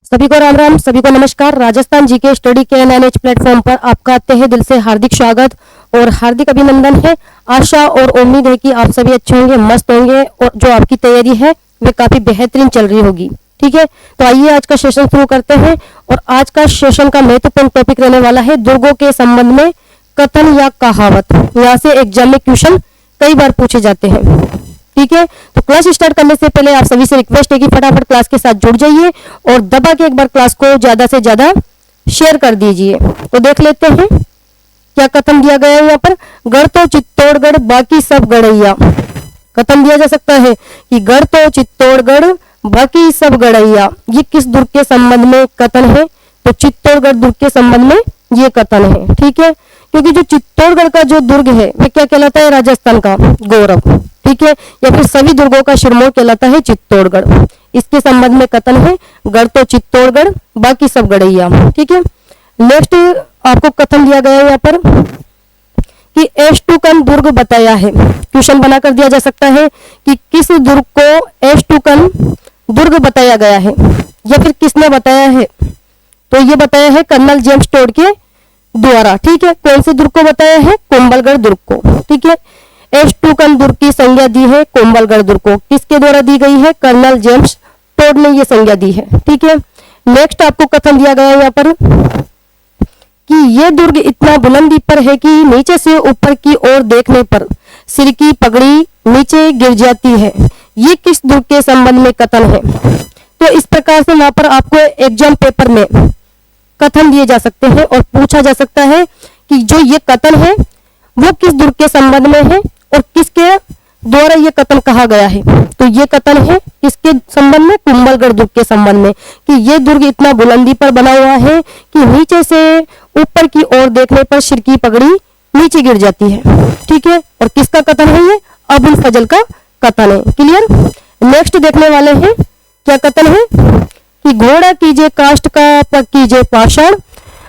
सभी को राम राम, सभी को नमस्कार। राजस्थान जीके स्टडी के एनएनएच प्लेटफॉर्म पर आपका तहे दिल से हार्दिक स्वागत और हार्दिक अभिनंदन है। आशा और उम्मीद है कि आप सभी अच्छे होंगे, मस्त होंगे और जो आपकी तैयारी है वे काफी बेहतरीन चल रही होगी। ठीक है, तो आइए आज का सेशन शुरू करते हैं। और आज का सेशन का महत्वपूर्ण टॉपिक रहने वाला है दुर्गों के संबंध में कथन या कहावत। यहाँ से एग्जाम में क्वेश्चन कई बार पूछे जाते हैं। ठीक है, तो क्लास स्टार्ट करने से पहले आप सभी से रिक्वेस्ट है कि फटाफट क्लास के साथ जुड़ जाइए और दबा के एक बार क्लास को ज्यादा से ज्यादा शेयर कर दीजिए। तो देख लेते हैं क्या कथन दिया गया है यहाँ पर। गढ़ तो चित्तौड़गढ़ बाकी सब गढ़ैया। कथन दिया जा सकता है कि गढ़ तो चित्तौड़गढ़ बाकी सब गढ़ैया। ये किस दुर्ग के संबंध में कथन है? तो चित्तौड़गढ़ दुर्ग के संबंध में ये कथन है। ठीक है, क्योंकि जो चित्तौड़गढ़ का जो दुर्ग है वह क्या कहलाता है? राजस्थान का गौरव। ठीक है, या फिर सभी दुर्गों का सिरमौर कहलाता है चित्तौड़गढ़। इसके संबंध में कथन है गढ़ तो चित्तौड़गढ़ बाकी सब गढ़ैया। ठीक है, नेक्स्ट आपको कथन दिया गया है यहाँ पर कि एस्टुकन दुर्ग बताया है। क्वेश्चन बनाकर दिया जा सकता है कि किस दुर्ग को एस्टुकन दुर्ग बताया गया है या फिर किसने बताया है? तो ये बताया है कर्नल जेम्स टोड के द्वारा। ठीक है, कौन से दुर्ग को बताया है? कुंभलगढ़ दुर्ग को। ठीक है, एस्टुकन दुर्ग की संज्ञा दी है कुंभलगढ़ दुर्ग को। किसके द्वारा दी गई है? कर्नल जेम्स टोड ने ये संज्ञा दी है। ठीक है, नेक्स्ट आपको कथन दिया गया है यहाँ पर कि ये दुर्ग इतना बुलंदी पर है कि नीचे से ऊपर की ओर देखने पर सिर की पगड़ी नीचे गिर जाती है। ये किस दुर्ग के संबंध में कथन है? तो इस प्रकार से यहाँ पर आपको एग्जाम पेपर में कथन दिए जा सकते हैं और पूछा जा सकता है कि जो ये कथन है वो किस दुर्ग के संबंध में है और किसके द्वारा ये कथन कहा गया है। तो ये कथन है किसके संबंध में? कुंभलगढ़ दुर्ग के संबंध में, कि ये दुर्ग इतना बुलंदी पर बना हुआ है कि नीचे से ऊपर की ओर देखने पर सिर की पगड़ी नीचे गिर जाती है। ठीक है, और किसका कथन है ये? अबुल फजल का कथन है। क्लियर। नेक्स्ट देखने वाले हैं क्या कथन है कि घोड़ा कीजिए काष्ठ का तब कीजिए पाषाण,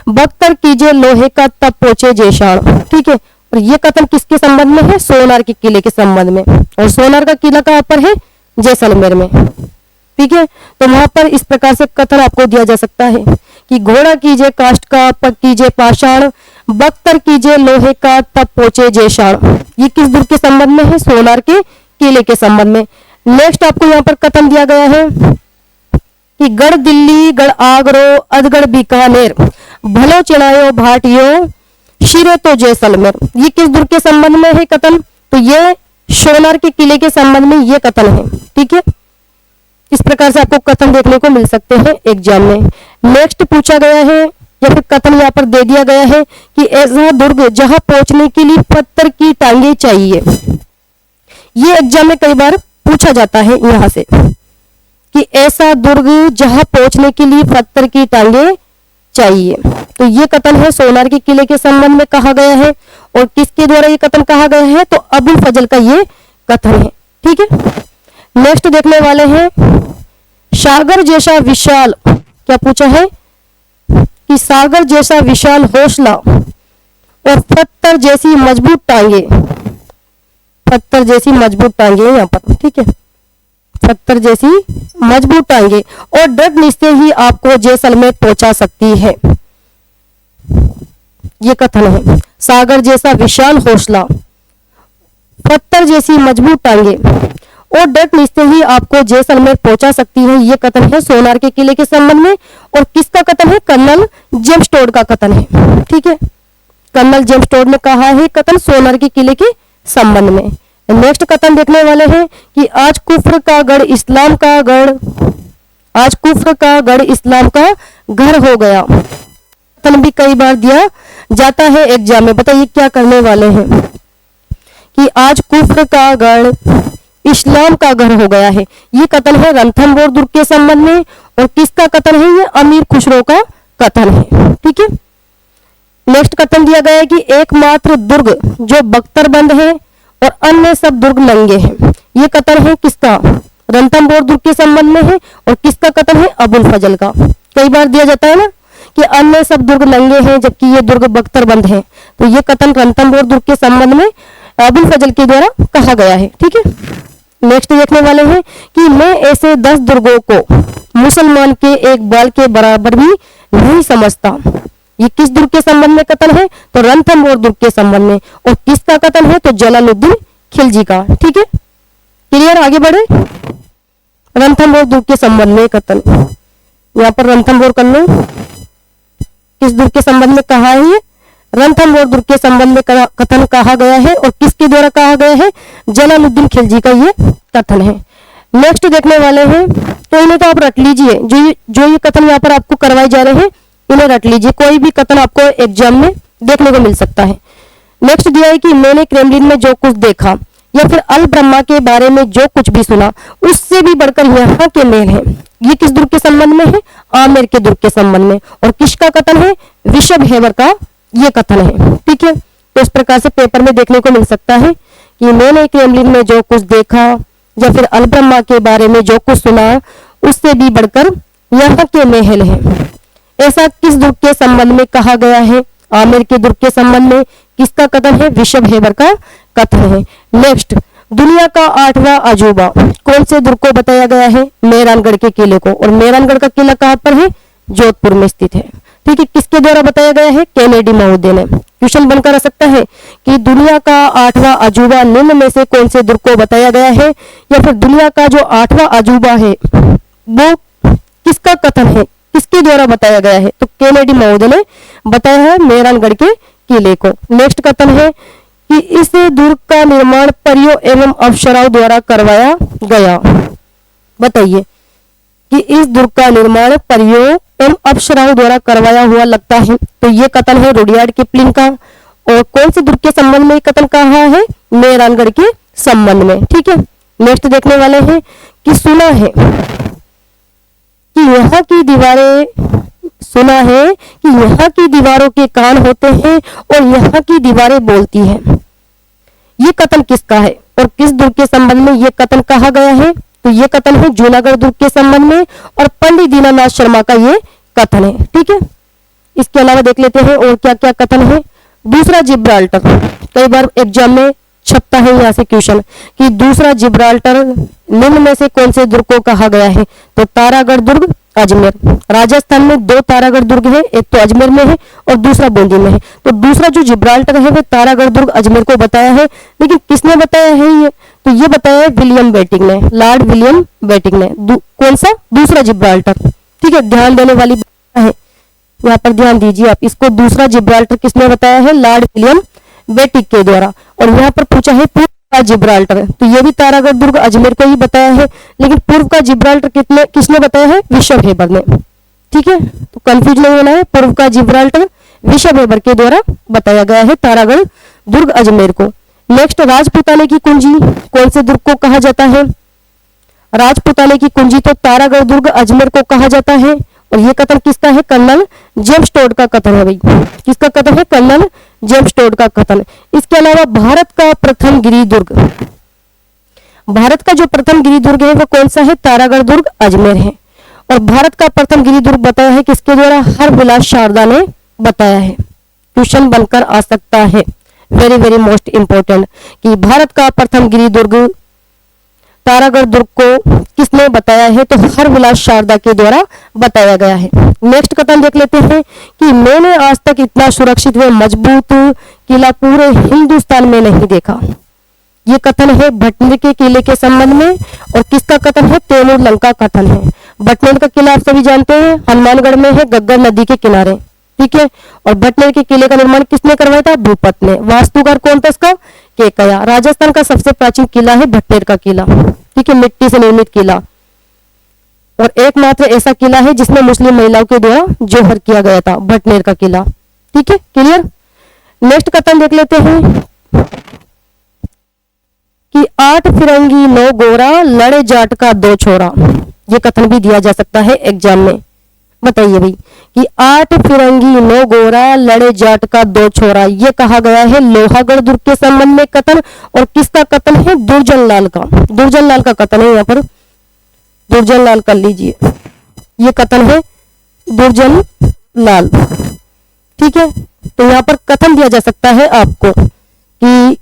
बख्तर कीजिए लोहे का तब पोचे जेशाण। ठीक है, और ये कथन किसके संबंध में है? सोनार के किले के संबंध में। और सोनार का किला कहाँ पर है? जैसलमेर में। ठीक है, तो वहां पर इस प्रकार से कथन आपको दिया जा सकता है कि घोड़ा कीजिए काष्ठ का तब कीजिए पाषाण, बख्तर कीजिए लोहे का तब पोचे जेशाण। ये किस दुर्ग के संबंध में है? सोनार के किले के संबंध में। नेक्स्ट आपको यहाँ पर कथन दिया गया है कि गढ़ दिल्ली गढ़ आगरो अधगढ़ बीकानेर, भलो चिड़ायो भाटियो शिरे तो जैसलमेर। ये किस दुर्ग के संबंध में है कथन? तो ये सोनार के किले के संबंध में ये कथन है। ठीक है, इस प्रकार से आपको कथन देखने को मिल सकते हैं एग्जाम में। नेक्स्ट पूछा गया है या फिर कथन यहाँ पर दे दिया गया है कि ऐसा दुर्ग जहां पहुंचने के लिए पत्थर की टांगे चाहिए। ये एग्जाम में कई बार पूछा जाता है यहाँ से कि ऐसा दुर्ग जहां पहुंचने के लिए पत्थर की टांगे चाहिए। तो ये कथन है सोनार के किले के संबंध में कहा गया है। और किसके द्वारा ये कथन कहा गया है? तो अबुल फजल का ये कथन है। ठीक है, नेक्स्ट देखने वाले हैं सागर जैसा विशाल। क्या पूछा है कि सागर जैसा विशाल हौसला और पत्थर जैसी मजबूत टांगे। पत्थर जैसी मजबूत टांगे यहाँ पर। ठीक है, पत्थर जैसी मजबूत टांगे और डट से ही आपको जैसलमेर पहुंचा सकती है। ये कथन है सागर जैसा विशाल हौसला, पत्थर जैसी मजबूत टांगे और डट से ही आपको जैसलमेर पहुंचा सकती है। ये कथन है सोनार के किले के संबंध में। और किसका कथन है? कर्नल जेम्स टोड का कथन है। ठीक है, कर्नल जेम्स टोड ने कहा है कथन सोनार के किले के संबंध में। नेक्स्ट कथन देखने वाले हैं कि आज कुफ्र का गढ़ इस्लाम का गढ़, आज कुफ्र का गढ़ इस्लाम का घर हो गया। कथन भी कई बार दिया जाता है एग्जाम में। बताइए क्या करने वाले हैं कि आज कुफ्र का गढ़ इस्लाम का घर हो गया है। ये कथन है रणथंभौर दुर्ग के संबंध में। और किसका कथन है? ये अमीर खुसरो का कथन है। ठीक है, नेक्स्ट कथन दिया गया है कि एकमात्र दुर्ग जो बख्तरबंद है और अन्य सब दुर्ग नंगे हैं। ये कथन है किसका? रणथंभौर दुर्ग के संबंध में है। और किसका कथन है? अबुल फजल का। कई बार दिया जाता है ना कि अन्य सब दुर्ग नंगे हैं जबकि ये दुर्ग बख्तरबंद है। तो ये कथन रणथंभौर दुर्ग के संबंध में अबुल फजल के द्वारा कहा गया है। ठीक है, नेक्स्ट देखने वाले हैं कि मैं ऐसे 10 दुर्गों को मुसलमान के एक बाल के बराबर भी नहीं समझता। ये किस दुर्ग के संबंध में कथन है? तो रणथंभौर दुर्ग के संबंध में। और किसका कथन है? तो जलालुद्दीन खिलजी का। ठीक है, क्लियर, आगे बढ़े। रणथंभौर दुर्ग के संबंध में कथन, यहाँ पर रणथंभौर कर लो, किस दुर्ग के संबंध में कहा है? ये रणथंभौर दुर्ग के संबंध में कथन कहा गया है। और किसके द्वारा कहा गया है? जलालुद्दीन खिलजी का ये कथन है। नेक्स्ट देखने वाले हैं, तो इन्हें तो आप रट लीजिए, जो ये कथन यहाँ पर आपको करवाए जा रहे हैं इन्हें रट लीजिए, कोई भी कथन आपको एग्जाम में देखने को मिल सकता है। नेक्स्ट दिया है कि मैंने क्रेमलिन में जो कुछ देखा या फिर अल ब्रह्मा के बारे में जो कुछ भी सुना उससे भी बढ़कर यहाँ के मेल है। ये किस दुर्ग के संबंध में है? आमेर के दुर्ग के संबंध में। और किसका कथन है? विशब हेबर का ये कथन है। ठीक है, तो इस प्रकार से पेपर में देखने को मिल सकता है कि मैंने क्रेमलिन में जो कुछ देखा या फिर अल ब्रह्मा के बारे में जो कुछ सुना उससे भी बढ़कर यहाँ के महल है। ऐसा किस दुर्ग के संबंध में कहा गया है? आमेर के दुर्ग के संबंध में। किसका कथन है? विशब हेबर का कथन है। नेक्स्ट, दुनिया का 8वां अजूबा कौन से दुर्ग को बताया गया है? मेहरानगढ़ के किले को। और मेहरानगढ़ का किला कहाँ पर है? जोधपुर में स्थित है। ठीक है, किसके द्वारा बताया गया है? केनेडी महोदय ने। क्वेश्चन बनकर आ सकता है कि दुनिया का 8वां अजूबा निम्न में से कौन से दुर्ग को बताया गया है, या फिर दुनिया का जो 8वां अजूबा है वो किसका कथन है, किसके द्वारा बताया गया है? तो केनेडी महोदय ने बताया है मेहरानगढ़ के किले को। नेक्स्ट कथन है कि इस दुर्ग का निर्माण परियों एवं अप्सराओं द्वारा करवाया गया। बताइए कि इस दुर्ग का निर्माण परियों एवं अप्सराओं द्वारा करवाया हुआ लगता है। तो ये कथन है रुडयार्ड किपलिंग का। और कौन से दुर्ग के संबंध में कथन कहा है? मेहरानगढ़ के संबंध में। ठीक है, नेक्स्ट देखने वाले हैं कि सुना है कि यहाँ की दीवारें, सुना है कि यहाँ की दीवारों के कान होते हैं और यहाँ की दीवारें बोलती हैं। ये कथन किसका है और किस दुर्ग के संबंध में ये कथन कहा गया है? तो ये कथन है जूनागढ़ दुर्ग के संबंध में और पंडित दीनानाथ शर्मा का ये कथन है। ठीक है, इसके अलावा देख लेते हैं और क्या क्या कथन है। दूसरा जिब्राल्टर, कई बार एग्जाम में छपता है यहाँ से क्वेश्चन कि दूसरा जिब्राल्टर निम्न में से कौन से दुर्ग को कहा गया है? तो तारागढ़ दुर्ग, अजमेर। राजस्थान में 2 तारागढ़ दुर्ग है, एक तो अजमेर में है और दूसरा बूंदी में है। तो दूसरा जो जिब्राल्टर है वो तारागढ़ दुर्ग अजमेर को बताया है। लेकिन किसने बताया है ये? तो ये बताया है विलियम बेटिंग ने, लॉर्ड विलियम बेटिंग ने। कौन सा? दूसरा जिब्राल्टर। ठीक है, ध्यान देने वाली बात है, यहाँ पर ध्यान दीजिए आप। इसको दूसरा जिब्राल्टर किसने बताया है? लॉर्ड विलियम बेटिंग के द्वारा। और यहाँ पर पूछा है पूर्व का जिब्राल्टर, तो ये भी तारागढ़ दुर्ग अजमेर को ही बताया है। लेकिन पूर्व का जिब्राल्टर किसने बताया है? विशब हेबर ने। ठीक है, तो कंफ्यूज नहीं होना है। पूर्व का जिब्राल्टर विशब हेबर के द्वारा बताया गया है तारागढ़ दुर्ग अजमेर को। नेक्स्ट, राजपुताने की कुंजी कौन से दुर्ग को कहा जाता है? राजपुताने की कुंजी तो तारागढ़ दुर्ग अजमेर को कहा जाता है। और ये कथन किसका है? कर्नल जेम्स टोड का कथन है भाई। किसका कथन है? कर्नल जेम्स टोड का कथन। इसके अलावा भारत का प्रथम गिरी दुर्ग, भारत का जो प्रथम गिरी दुर्ग है वो कौन सा है? तारागढ़ दुर्ग अजमेर है। और भारत का प्रथम गिरी दुर्ग बताया है किसके द्वारा? हरविलास शारदा ने बताया है। क्वेश्चन बनकर आ सकता है, वेरी वेरी मोस्ट इंपोर्टेंट, कि भारत का प्रथम गिरी दुर्ग तारागढ़ दुर्ग को किसने बताया है? तो हरविलास शारदा के द्वारा बताया गया है। नेक्स्ट कथन देख लेते हैं कि मैंने आज तक इतना सुरक्षित व मजबूत किला पूरे हिंदुस्तान में नहीं देखा। ये कथन है भटनेर के किले के संबंध में। और किसका कथन है? तैमूर लंग का कथन है। भटनेर का किला आप सभी जानते हैं, हनुमानगढ़ में है, गग्गर नदी के किनारे। ठीक है, और भटनेर के किले का निर्माण किसने करवाया था? भूपत ने। वास्तुकार कौन था इसका? केकया। राजस्थान का सबसे प्राचीन किला है भटनेर का किला। ठीक है, मिट्टी से निर्मित किला, और एकमात्र ऐसा किला है जिसमें मुस्लिम महिलाओं के द्वारा जोहर किया गया था, भटनेर का किला। ठीक है, क्लियर। नेक्स्ट कथन देख लेते हैं कि 8 फिरंगी 9 गोरा लड़े जाट का 2 छोरा। ये कथन भी दिया जा सकता है एग्जाम में। बताइए भाई कि 8 फिरंगी 9 गोरा लड़े जाट का 2 छोरा, ये कहा गया है लोहागढ़ दुर्ग के संबंध में कथन। और किसका कथन है? दुर्जन लाल का। दुर्जन लाल का कथन है, यहाँ पर दुर्जन लाल कर लीजिए, ये कथन है दुर्जन लाल। ठीक है, तो यहाँ पर कथन दिया जा सकता है आपको कि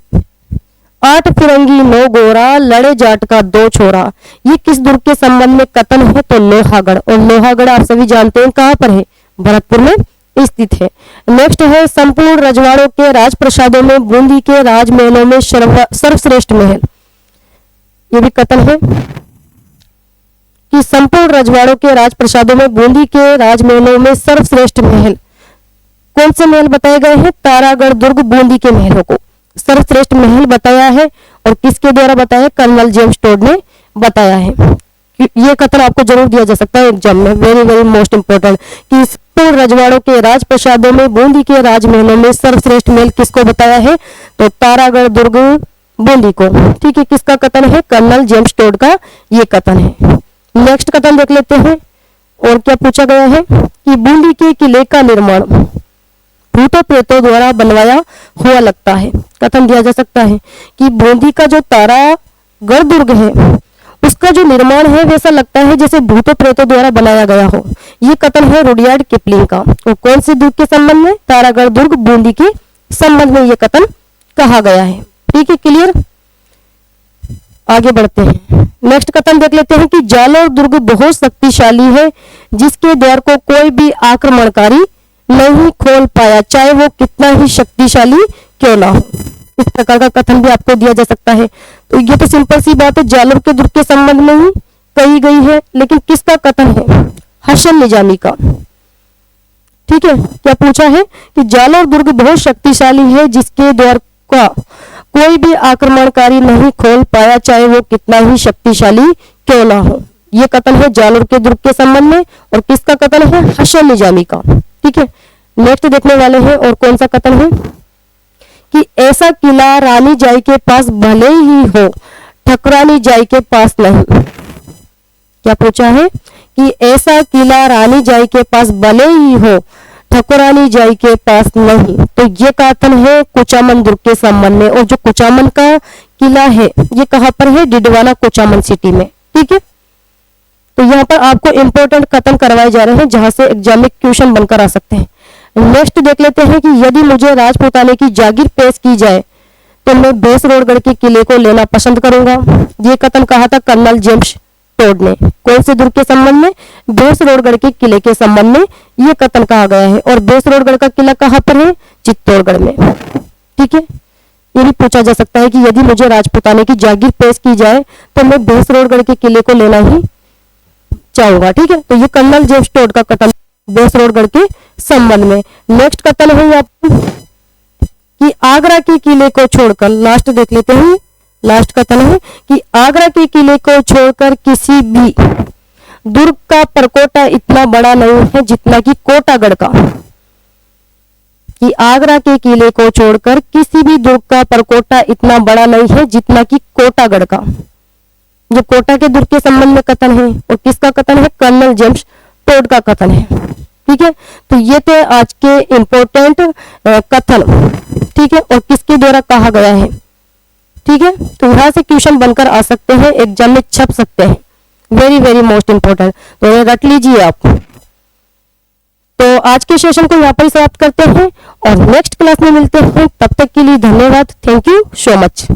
8 फिरंगी 9 गोरा, लड़े जाट का 2 छोरा। ये किस दुर्ग के संबंध में कथन है? तो लोहागढ़। और लोहागढ़ आप सभी जानते हैं कहाँ पर है? भरतपुर में स्थित है। नेक्स्ट है संपूर्ण रजवाड़ों के राजप्रसादों में बूंदी के राजमहलों में सर्वश्रेष्ठ महल। ये भी कथन है कि संपूर्ण रजवाड़ों के राजप्रसादों में बूंदी के राजमहलों में सर्वश्रेष्ठ महल कौन से महल बताए गए हैं? तारागढ़, दुर्ग, बूंदी के महलों को सर्वश्रेष्ठ महल बताया है। और किसके द्वारा बताया? कर्नल जेम्स टोड ने बताया है। ये कथन आपको जरूर दिया जा सकता है एग्जाम में, वेरी वेरी मोस्ट इंपोर्टेंट, कि संपूर्ण रजवाड़ों के राजप्रसादों में बूंदी के राजमहलों में सर्वश्रेष्ठ महल किसको बताया है? तो तारागढ़, दुर्ग, बूंदी को। ठीक है, किसका कथन है? कर्नल जेम्स टोड का ये कथन है। नेक्स्ट कथन देख लेते हैं। और क्या पूछा गया है कि बूंदी के किले का निर्माण भूतों प्रेतों द्वारा बनवाया हुआ लगता है। कथन दिया जा सकता है कि बूंदी का जो तारागढ़ दुर्ग है उसका जो निर्माण है वैसा लगता है जैसे भूतों प्रेतों द्वारा बनाया गया हो। ये कथन है रुडयार्ड किपलिंग का। और कौन से दुर्ग के संबंध में? तारागढ़ दुर्ग, बूंदी के संबंध में ये कथन कहा गया है। ठीक है, क्लियर। आगे बढ़ते हैं। नेक्स्ट कथन देख लेते हैं कि जालौर दुर्ग बहुत शक्तिशाली है जिसके द्वार को कोई भी आक्रमणकारी नहीं खोल पाया, चाहे वो कितना ही शक्तिशाली क्यों ना हो। इस प्रकार का कथन भी आपको दिया जा सकता है। तो ये तो सिंपल सी बात है, जालौर के दुर्ग के संबंध में ही कही गई है। लेकिन किसका कथन है? हसन निजामी का। ठीक है, क्या पूछा है कि जालौर दुर्ग बहुत शक्तिशाली है जिसके द्वार का कोई भी आक्रमणकारी नहीं खोल पाया, चाहे वो कितना ही शक्तिशाली क्यों ना हो। ये कथन है जालौर के दुर्ग के संबंध में। और किसका कथन है? हसन निजामी का। ठीक है, नेक्स्ट देखने वाले हैं। और कौन सा कथन है कि ऐसा किला रानी जाई के पास भले ही हो, ठकुरानी जाई के पास नहीं। क्या पूछा है कि ऐसा किला रानी जाई के पास भले ही हो, ठकुरानी जाई के पास नहीं। तो ये कथन है कुचामन दुर्ग के संबंध में। और जो कुचामन का किला है ये कहाँ पर है? डिडवाना, कुचामन सिटी में। ठीक है, तो यहाँ पर आपको इंपॉर्टेंट कथन करवाए जा रहे हैं जहां से एग्जाम में क्वेश्चन बनकर आ सकते हैं। नेक्स्ट देख लेते हैं कि यदि मुझे राजपूताने की जागीर पेश की जाए तो मैं भैंसरोडगढ़ के किले को लेना पसंद करूंगा। ये कथन कहा था कर्नल जेम्स टोड ने। कौन से दुर्ग के संबंध में? भैंसरोडगढ़ के किले के संबंध में ये कथन कहा गया है। और भैंसरोडगढ़ का किला कहाँ पर है? चित्तौड़गढ़ में। ठीक है, ये भी पूछा जा सकता है कि यदि मुझे राजपूताने की जागीर पेश की जाए तो मैं भैंसरोडगढ़ के किले को लेना ही चाहूंगा। ठीक है, तो ये कर्नल जेम्स टोड का कथन भैंसरोडगढ़ के संबंध में। नेक्स्ट कथन है कि आगरा के किले को छोड़कर, लास्ट देख लेते हैं। लास्ट कथन है कि आगरा के किले को छोड़कर किसी भी दुर्ग का परकोटा इतना बड़ा नहीं है जितना कि कोटागढ़ का। कि आगरा के किले को छोड़कर किसी भी दुर्ग का परकोटा इतना बड़ा नहीं है जितना कि कोटागढ़ का। जो कोटा के दुर्ग के संबंध में कथन है। और किसका कथन है? कर्नल जेम्स टोड का कथन है। ठीक है, तो ये थे आज के इंपॉर्टेंट कथन। ठीक है, और किसके द्वारा कहा गया है। ठीक है, तो यहां से क्वेश्चन बनकर आ सकते हैं, एग्जाम में छप सकते हैं। वेरी वेरी मोस्ट इंपॉर्टेंट, तो ये रट लीजिए आप। तो आज के सेशन को यहाँ पर समाप्त करते हैं और नेक्स्ट क्लास में मिलते हैं। तब तक के लिए धन्यवाद। Thank you so much.